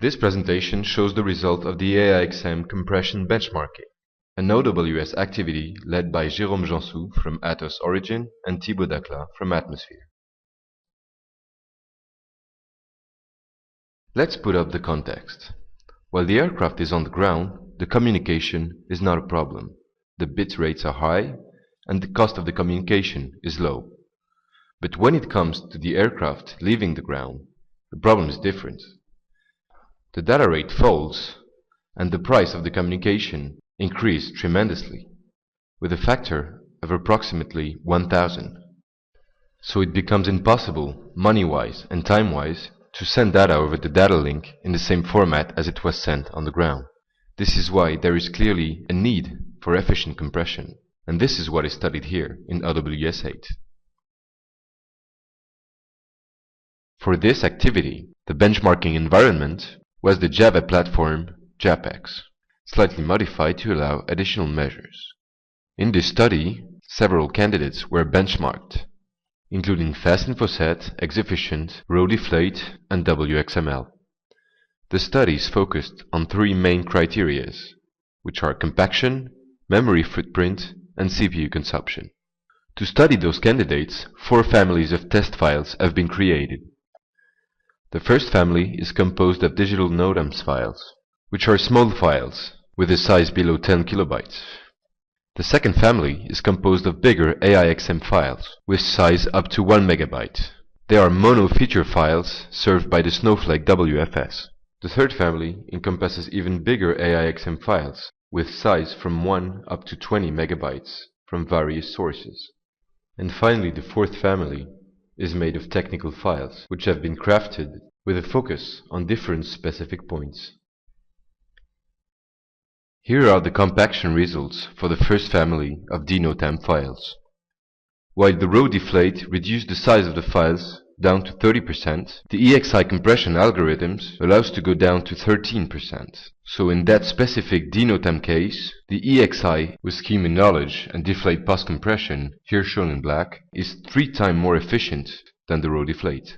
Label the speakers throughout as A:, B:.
A: This presentation shows the result of the AIXM compression benchmarking, an OWS activity led by Jérôme Jansou from Atos Origin and Thibaut Dacla from Atmosphere. Let's put up the context. While the aircraft is on the ground, the communication is not a problem. The bit rates are high and the cost of the communication is low. But when it comes to the aircraft leaving the ground, the problem is different. The data rate falls and the price of the communication increased tremendously, with a factor of approximately 1000. So it becomes impossible, money-wise and time-wise, to send data over the data link in the same format as it was sent on the ground. This is why there is clearly a need for efficient compression, and this is what is studied here in OWS 8. For this activity, the benchmarking environment was the Java platform JAPEX, slightly modified to allow additional measures. In this study, several candidates were benchmarked, including FastInfoSet, XEfficient, RowDeflate, and WXML. The studies focused on three main criteria, which are compaction, memory footprint, and CPU consumption. To study those candidates, 4 families of test files have been created. The first family is composed of digital NOTAMs files, which are small files with a size below 10 kilobytes. The second family is composed of bigger AIXM files with size up to 1 megabyte. They are mono feature files served by the Snowflake WFS. The third family encompasses even bigger AIXM files with size from 1 up to 20 megabytes from various sources. And finally, the fourth family is made of technical files, which have been crafted with a focus on different specific points. Here are the compaction results for the first family of dnotam files. While the RowDeflate reduced the size of the files down to 30%, the EXI compression algorithms allows to go down to 13%. So in that specific dnotam case, the EXI with schema knowledge and deflate post-compression, here shown in black, is 3 times more efficient than the RowDeflate.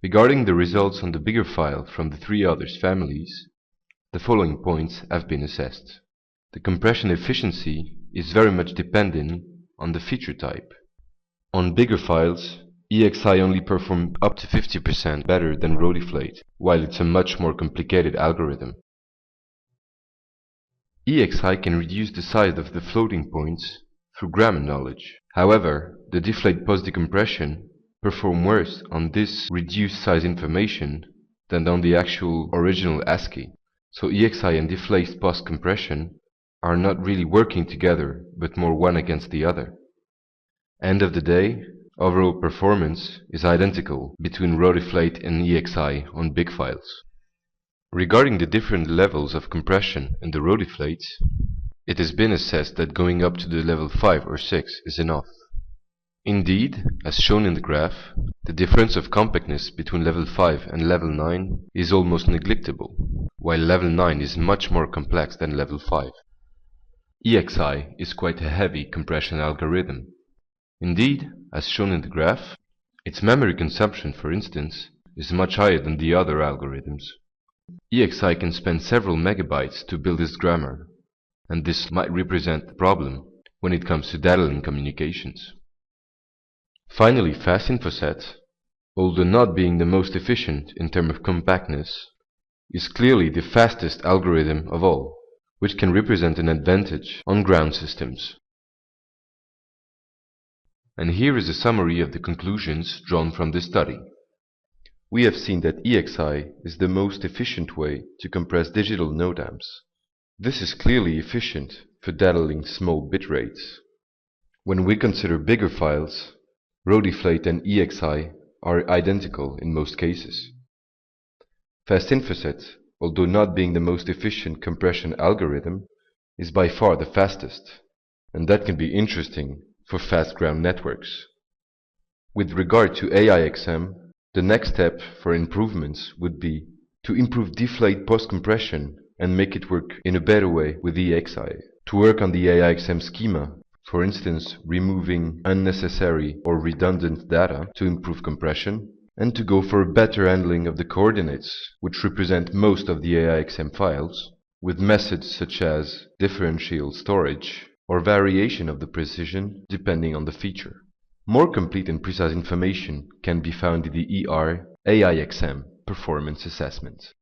A: Regarding the results on the bigger file from the 3 others families, the following points have been assessed. The compression efficiency is very much dependent on the feature type. On bigger files, EXI only performs up to 50% better than RowDeflate, while it's a much more complicated algorithm. EXI can reduce the size of the floating points through grammar knowledge. However, the deflate post-decompression performs worse on this reduced size information than on the actual original ASCII. So EXI and deflate post-compression are not really working together, but more one against the other. End of the day, overall performance is identical between RowDeflate and EXI on big files. Regarding the different levels of compression in the RowDeflate, it has been assessed that going up to the level 5 or 6 is enough. Indeed, as shown in the graph, the difference of compactness between level 5 and level 9 is almost negligible, while level 9 is much more complex than level 5. EXI is quite a heavy compression algorithm. Indeed, as shown in the graph, its memory consumption, for instance, is much higher than the other algorithms. EXI can spend several megabytes to build its grammar, and this might represent a problem when it comes to data link communications. Finally, FastInfoSet, although not being the most efficient in terms of compactness, is clearly the fastest algorithm of all, which can represent an advantage on ground systems. And here is a summary of the conclusions drawn from this study. We have seen that EXI is the most efficient way to compress digital NOTAMs. This is clearly efficient for data link small bit rates. When we consider bigger files, RowDeflate and EXI are identical in most cases. FastInfoSet, although not being the most efficient compression algorithm, is by far the fastest, and that can be interesting for fast ground networks. With regard to AIXM, the next step for improvements would be to improve deflate post-compression and make it work in a better way with EXI, to work on the AIXM schema, for instance removing unnecessary or redundant data to improve compression, and to go for a better handling of the coordinates, which represent most of the AIXM files, with methods such as differential storage or variation of the precision depending on the feature. More complete and precise information can be found in the ER AIXM performance assessment.